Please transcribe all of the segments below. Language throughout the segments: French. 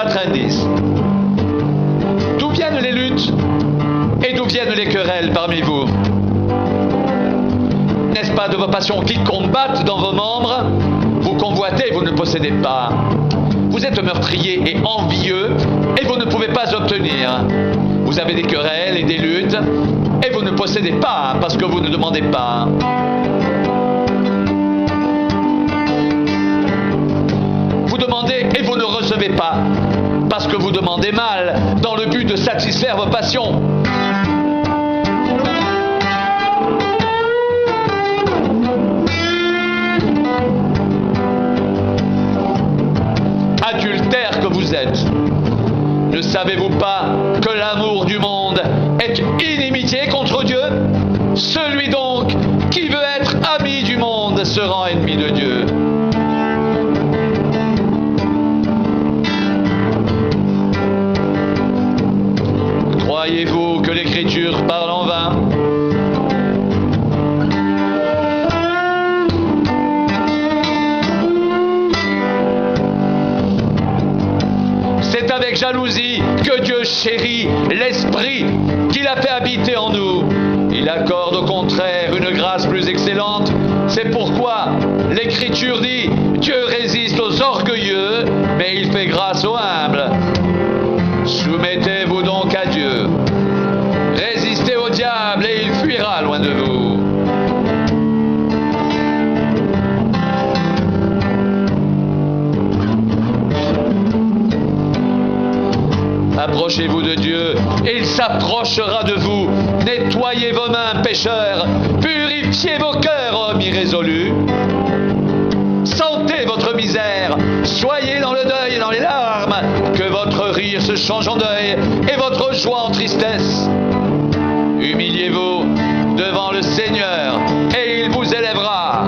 4 indices. D'où viennent les luttes et d'où viennent les querelles parmi vous? N'est-ce pas de vos passions qui combattent dans vos membres? Vous convoitez, vous ne possédez pas. Vous êtes meurtrier et envieux et vous ne pouvez pas obtenir. Vous avez des querelles et des luttes et vous ne possédez pas parce que vous ne demandez pas. Vous demandez et vous ne recevez pas parce que vous demandez mal dans le but de satisfaire vos passions. Adultère que vous êtes, ne savez-vous pas que l'amour du monde est inimitié contre Dieu? Celui donc qui veut être ami du monde se rend ennemi de Dieu. Croyez-vous que l'Écriture parle en vain? C'est avec jalousie que Dieu chérit l'Esprit qu'il a fait habiter en nous. Il accorde au contraire une grâce plus excellente. C'est pourquoi l'Écriture dit « Dieu résiste aux orgueilleux, mais il fait grâce aux humbles ». Soumettez-vous donc à Dieu. Résistez au diable et il fuira loin de vous. Approchez-vous de Dieu, et il s'approchera de vous. Nettoyez vos mains, pécheurs. Purifiez vos cœurs, hommes irrésolus. Sentez votre misère. Soyez dans le deuil et dans les larmes. Que votre rire se change en deuil et votre joie en tristesse. Humiliez-vous devant le Seigneur, et il vous élèvera.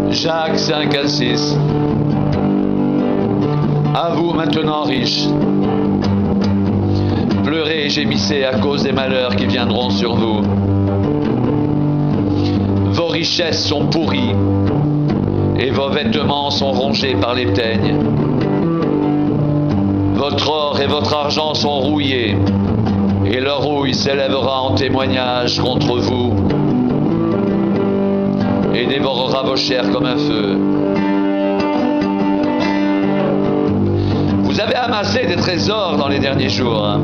Jacques 5 à 6. À vous maintenant riches, pleurez et gémissez à cause des malheurs qui viendront sur vous. Vos richesses sont pourries et vos vêtements sont rongés par les teignes. Votre or et votre argent sont rouillés et leur rouille s'élèvera en témoignage contre vous et dévorera vos chairs comme un feu. Vous avez amassé des trésors dans les derniers jours.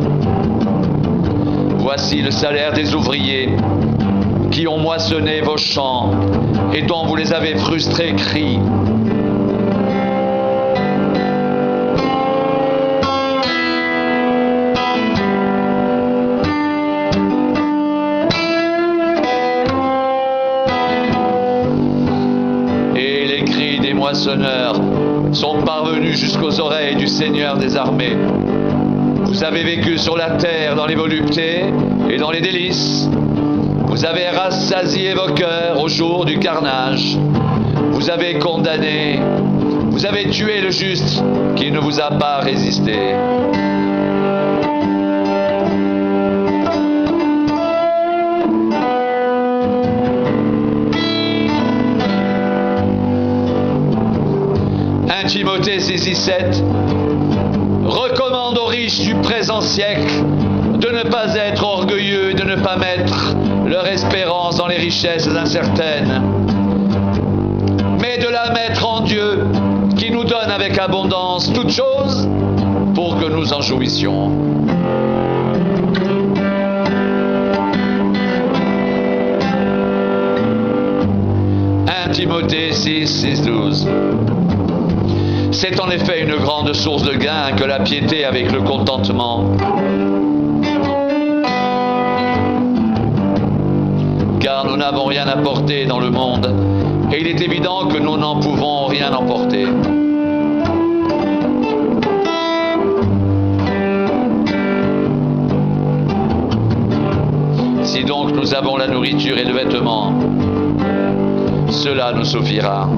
Voici le salaire des ouvriers qui ont moissonné vos champs et dont vous les avez frustrés crient. Moissonneurs sont parvenus jusqu'aux oreilles du Seigneur des armées. Vous avez vécu sur la terre dans les voluptés et dans les délices. Vous avez rassasié vos cœurs au jour du carnage. Vous avez condamné, vous avez tué le juste qui ne vous a pas résisté. Timothée 6:7 recommande aux riches du présent siècle de ne pas être orgueilleux et de ne pas mettre leur espérance dans les richesses incertaines, mais de la mettre en Dieu qui nous donne avec abondance toutes choses pour que nous en jouissions. Timothée 6:12. C'est en effet une grande source de gain que la piété avec le contentement. Car nous n'avons rien apporté dans le monde, et il est évident que nous n'en pouvons rien emporter. Si donc nous avons la nourriture et le vêtement, cela nous suffira.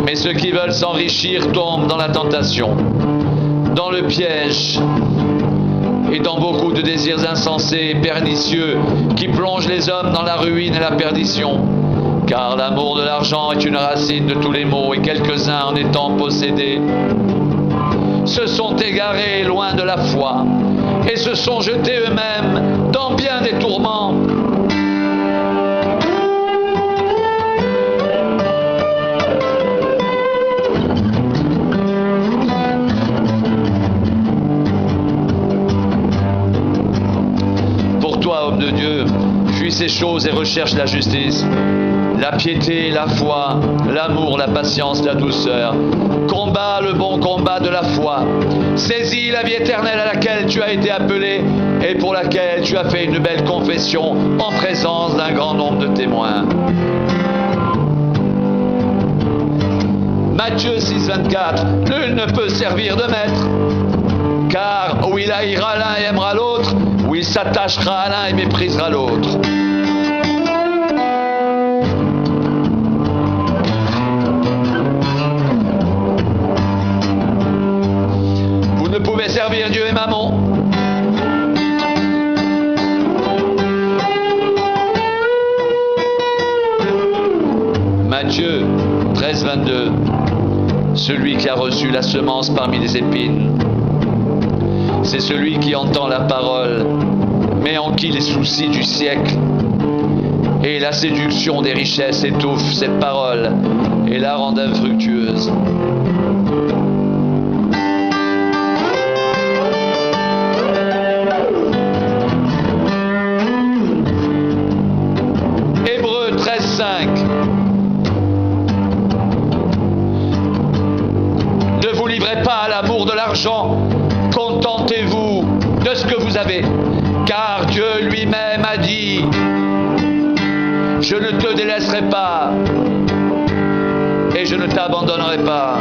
Mais ceux qui veulent s'enrichir tombent dans la tentation, dans le piège et dans beaucoup de désirs insensés et pernicieux qui plongent les hommes dans la ruine et la perdition. Car l'amour de l'argent est une racine de tous les maux, et quelques-uns, en étant possédés, se sont égarés loin de la foi et se sont jetés eux-mêmes dans bien des tourments. Pour toi, homme de Dieu, fuis ces choses et recherche la justice, la piété, la foi, l'amour, la patience, la douceur. Combat le bon combat de la foi. Saisis la vie éternelle à laquelle tu as été appelé et pour laquelle tu as fait une belle confession en présence d'un grand nombre de témoins. Matthieu 6, 24. Nul ne peut servir de maître, car où il haïra l'un et aimera l'autre, où il s'attachera à l'un et méprisera l'autre. Vous ne pouvez servir Dieu et Mammon. Matthieu 13, 22. Celui qui a reçu la semence parmi les épines, c'est celui qui entend la parole, mais en qui les soucis du siècle et la séduction des richesses étouffent cette parole et la rendent infructueuse. Hébreux 13, 5. Ne vous livrez pas à l'amour de l'argent, contentez-vous de ce que vous avez, car Dieu lui-même a dit: je ne te délaisserai pas et je ne t'abandonnerai pas.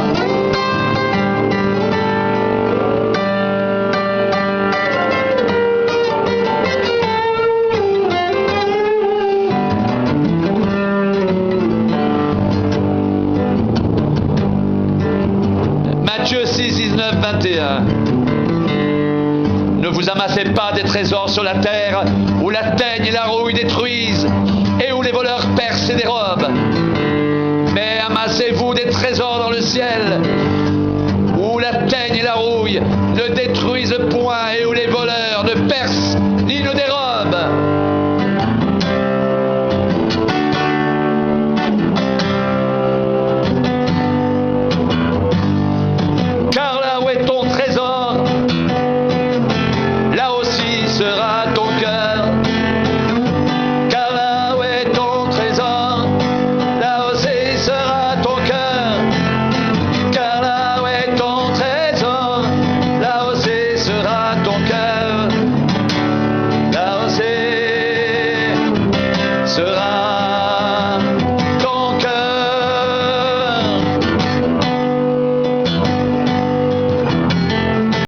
Matthieu 6, 19, 21. Ne vous amassez pas des trésors sur la terre, où la teigne et la rouille détruisent, et où les voleurs percent et dérobent. Mais amassez-vous des trésors dans le ciel, où la teigne et la rouille ne détruisent point, et où les voleurs ne percent ni ne dérobent.